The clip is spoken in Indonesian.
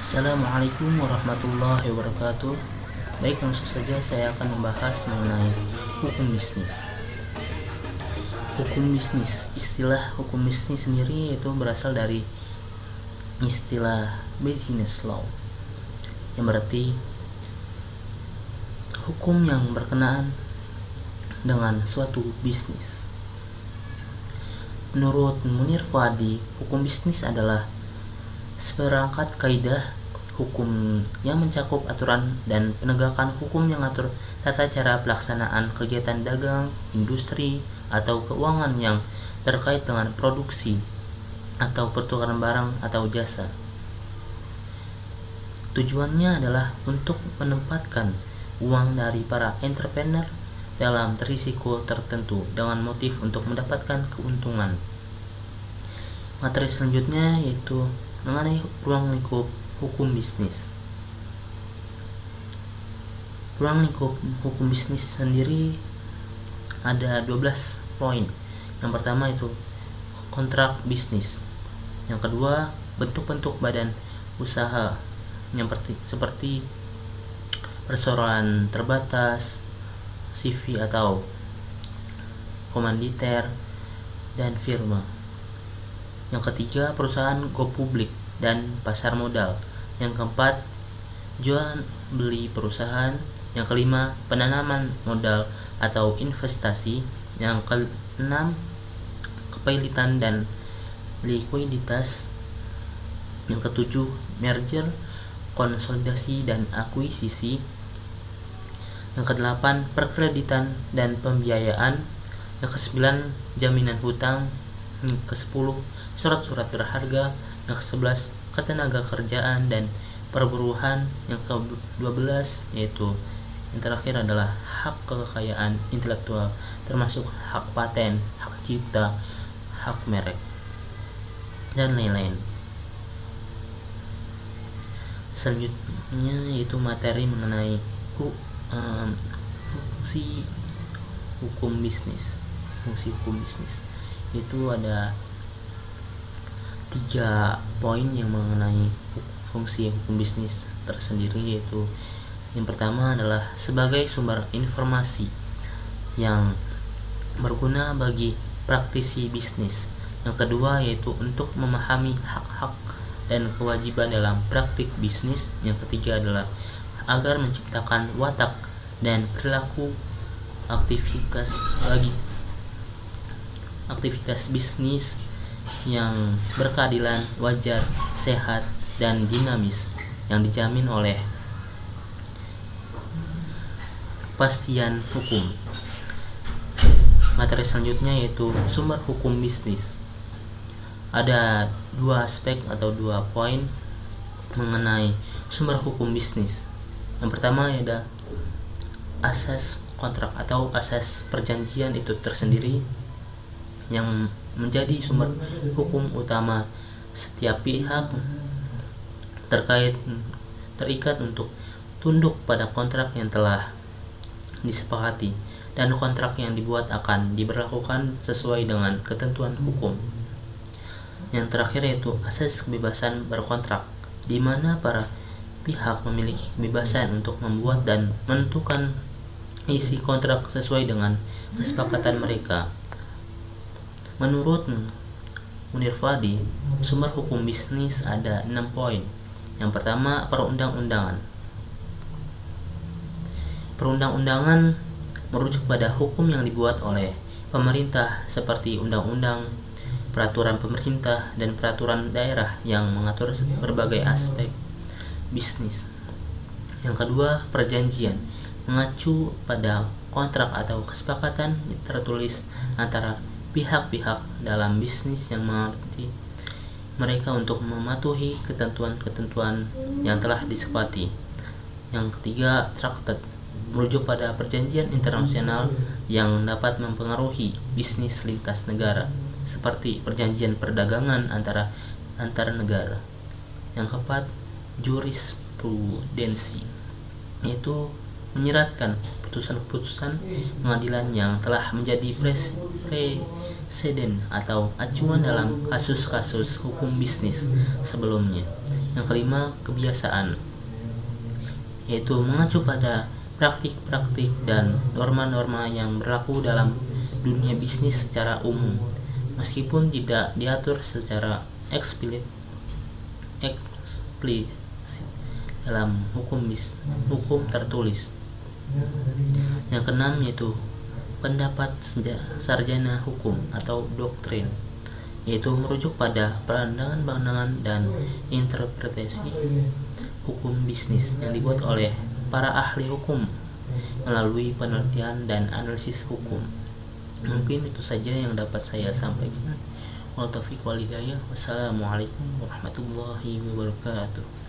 Assalamualaikum warahmatullahi wabarakatuh. Baik, langsung saja saya akan membahas mengenai hukum bisnis. Hukum bisnis, istilah hukum bisnis sendiri itu berasal dari istilah business law, yang berarti hukum yang berkenaan dengan suatu bisnis. Menurut Munir Fuadi, hukum bisnis adalah seperangkat kaidah hukum yang mencakup aturan dan penegakan hukum yang mengatur tata cara pelaksanaan kegiatan dagang, industri, atau keuangan yang terkait dengan produksi atau pertukaran barang atau jasa. Tujuannya adalah untuk menempatkan uang dari para entrepreneur dalam risiko tertentu dengan motif untuk mendapatkan keuntungan. Materi selanjutnya yaitu mengenai ruang lingkup hukum bisnis. Ruang lingkup hukum bisnis sendiri ada 12 poin. Yang pertama itu kontrak bisnis. Yang kedua, bentuk-bentuk badan usaha yang seperti perseroan terbatas, CV atau komanditer, dan firma. Yang ketiga, perusahaan go publik dan pasar modal. Yang keempat, jual beli perusahaan. Yang kelima, penanaman modal atau investasi. Yang keenam, kepilitan dan likuiditas. Yang ketujuh, merger, konsolidasi dan akuisisi. Yang kedelapan, perkreditan dan pembiayaan. Yang kesembilan, jaminan hutang. Yang ke-10, surat-surat berharga. Yang ke-11, ketenaga kerjaan dan perburuhan. Yang ke-12 yaitu yang terakhir adalah hak kekayaan intelektual, termasuk hak paten, hak cipta, hak merek, dan lain-lain. Selanjutnya yaitu materi mengenai fungsi hukum bisnis. Fungsi hukum bisnis itu ada 3 poin yang mengenai fungsi hukum bisnis tersendiri, yaitu yang pertama adalah sebagai sumber informasi yang berguna bagi praktisi bisnis. Yang kedua yaitu untuk memahami hak-hak dan kewajiban dalam praktik bisnis. Yang ketiga adalah agar menciptakan watak dan perilaku aktivitas bisnis yang berkeadilan, wajar, sehat, dan dinamis yang dijamin oleh kepastian hukum. Materi selanjutnya yaitu sumber hukum bisnis. Ada 2 aspek atau 2 poin mengenai sumber hukum bisnis. Yang pertama ada asas kontrak atau asas perjanjian itu tersendiri yang menjadi sumber hukum utama setiap pihak terikat untuk tunduk pada kontrak yang telah disepakati, dan kontrak yang dibuat akan diberlakukan sesuai dengan ketentuan hukum. Yang terakhir yaitu asas kebebasan berkontrak, di mana para pihak memiliki kebebasan untuk membuat dan menentukan isi kontrak sesuai dengan kesepakatan mereka. Menurut Munir Fuadi, sumber hukum bisnis ada 6 poin. Yang pertama, perundang-undangan. Perundang-undangan merujuk pada hukum yang dibuat oleh pemerintah seperti undang-undang, peraturan pemerintah, dan peraturan daerah yang mengatur berbagai aspek bisnis. Yang kedua, perjanjian, mengacu pada kontrak atau kesepakatan tertulis antara pihak-pihak dalam bisnis yang mengerti mereka untuk mematuhi ketentuan-ketentuan yang telah disepakati. Yang ketiga, traktat, merujuk pada perjanjian internasional yang dapat mempengaruhi bisnis lintas negara, seperti perjanjian perdagangan antara negara. Yang keempat, jurisprudensi, yaitu menyeratkan putusan-putusan pengadilan yang telah menjadi presiden atau acuan dalam kasus-kasus hukum bisnis sebelumnya. Yang kelima, kebiasaan, yaitu mengacu pada praktik-praktik dan norma-norma yang berlaku dalam dunia bisnis secara umum, meskipun tidak diatur secara eksplisit dalam hukum tertulis. Yang keenam, yaitu pendapat sarjana hukum atau doktrin, yaitu merujuk pada pandangan-pandangan dan interpretasi hukum bisnis yang dibuat oleh para ahli hukum melalui penelitian dan analisis hukum. Mungkin itu saja yang dapat saya sampaikan. Wal taufiq wal hidayah. Wassalamualaikum warahmatullahi wabarakatuh.